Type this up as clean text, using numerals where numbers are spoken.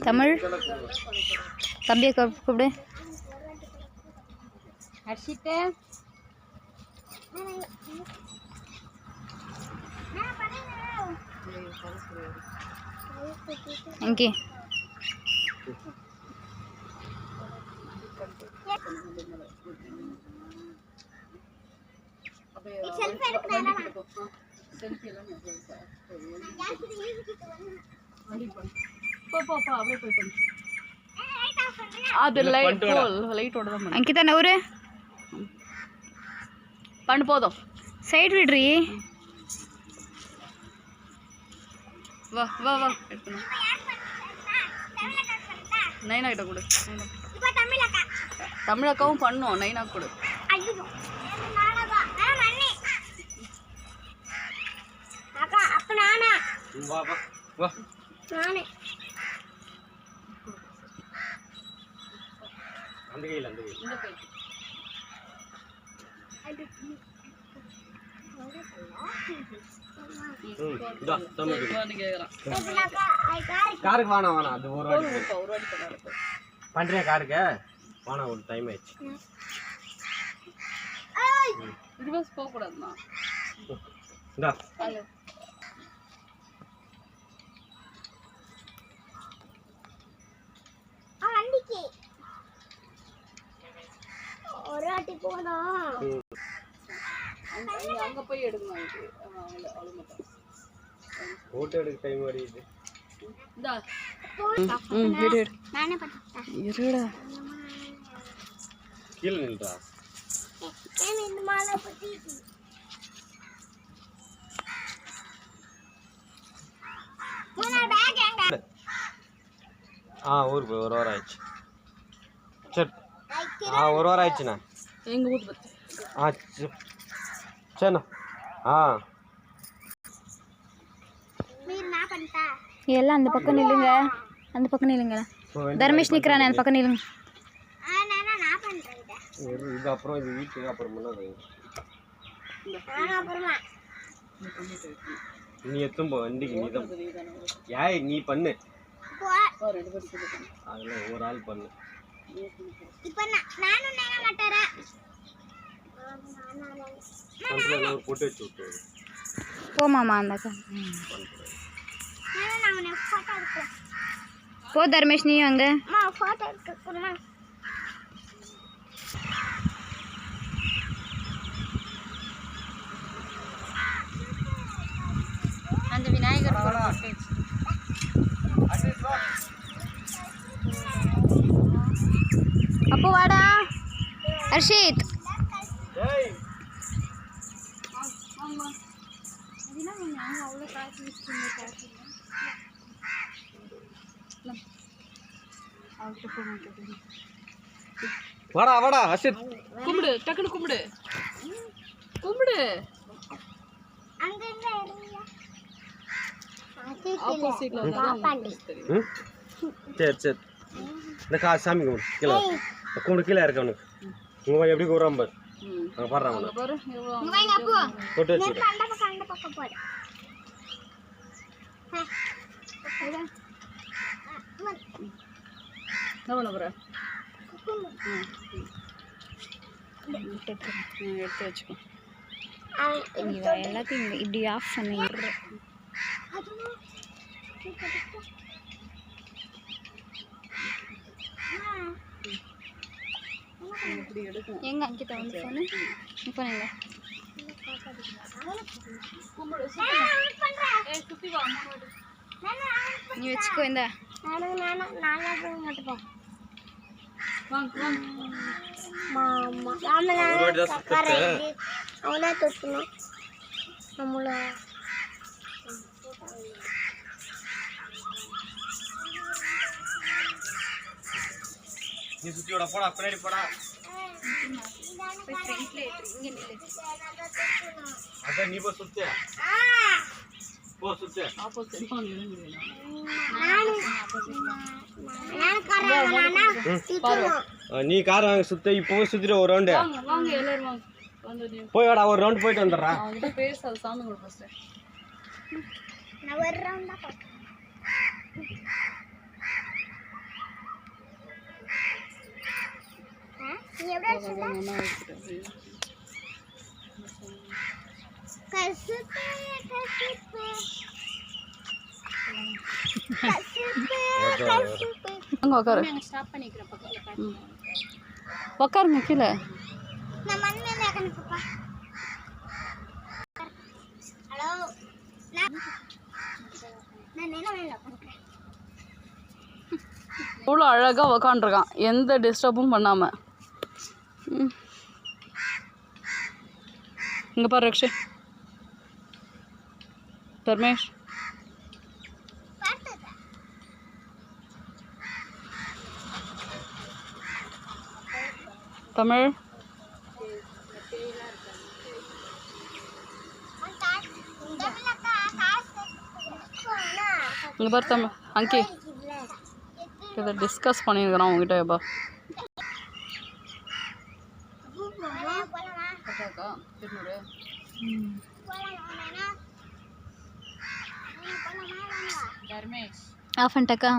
தமிழ் தம்பியை கூப்பிடு. அர்ஷித்து இங்கே అంకిత నవ్వురే పండు పోదాం సైడ్ విడ్రీ வா வா வா எடுத்துனா நைனா கிட்ட கொடு. தமிழ் அக்காவும் பண்ணோம், நைனா கொடு. காருக்கு வாணா வாணா அது ஒரு வாட்டி பண்றியா காருக்கு வாணா ஒரு டைம் ஆயிடுச்சு. ரிவர்ஸ் போக கூடாதுமா. இந்தா வண்டிக்கு ஒரு வாட்டி போனோம். அங்க போய் எடுக்கணும். போட்டோ எடுக்க டைம் வருது. இந்தா நானே பண்ணேன். இருடா கீழ நில்றா. ஏன் இந்த மாலை பத்தி மூணா பேக் எங்க? ஊருக்கு ஒரு வாரம் ஆயிடுச்சு. சரி ஒரு வாரம் ஆயிடுச்சுண்ணா. எங்க ஊர் பத்தி சரிண்ணா. எல்லாம் அந்த பக்கம் நில்லுங்க, அந்த பக்கம் நில்லுங்க. தர்மேஷ் நிற்கிறானே அந்த பக்கம் நில்லுங்க. இது அப்புறம் இது வீட்டுக்கு அப்புறமா நீ எத்தும் போ வண்டிக்கு. நீ தான் ஏய் நீ பண்ணு, அதெல்லாம் ஒரு ஆள் பண்ணு. ஒரு போட்டு வச்சு விட்டு போமாமா அந்த போ. தர்மேஷ் நீயும் அங்க அந்த விநாயகர் அப்போ வாடா ஹர்ஷித். வாடா வாடா ஹர்ஷித் கும்பிடு, டக்குனு கும்பிடு கும்பிடு. சரி சரி இந்த சாமி கும்பிடு. கீழே கும்பிடு, கீழே இருக்க அவனுக்கு உங்க எப்படி கூறாம பாரு. அங்கே பாடுறாங்க போட்டு வச்சு எடுத்து வச்சுக்கோ. எல்லாத்தையும் இப்படி ஆஃப் பண்ணி எங்க அங்கிட்ட வந்து போனு போனீங்க. நீ வச்சுக்கோ. இந்த அவனா தொட்டணும் நம்மள. நீ சுத்தியோட போடா, பின்னாடி போடா. அதான் நீ போ சுத்து. போ சுத்து. நீ கார் வாங்க சுத்த. இப்போ சுத்திட்டு ஒரு ரவுண்டு போய் வாடா. ஒரு ரவுண்ட் போயிட்டு வந்துடுறா. நீ எப்படி அடிச்சா கசுப்பு கசுப்பு கசுப்பு கசுப்பு அங்கே உட்காரு. உட்காருங்க கீழே. நான் மண் மேல கணக்குப்பா. ஹலோ நான் என்ன மேல உட்கார்றேன். அவ்வளோ அழகாக உக்காண்டிருக்கான், எந்த டிஸ்டர்பும் பண்ணாமல். இங்கே பாரு ரக்ஷி, தர்மேஷ். தமிழ். இங்கே பாரு தமிழ். அங்கி இதை டிஸ்கஸ் பண்ணியிருக்கிறான் உங்ககிட்ட. எப்பா ஆஃப் பண்ணிட்டக்கா.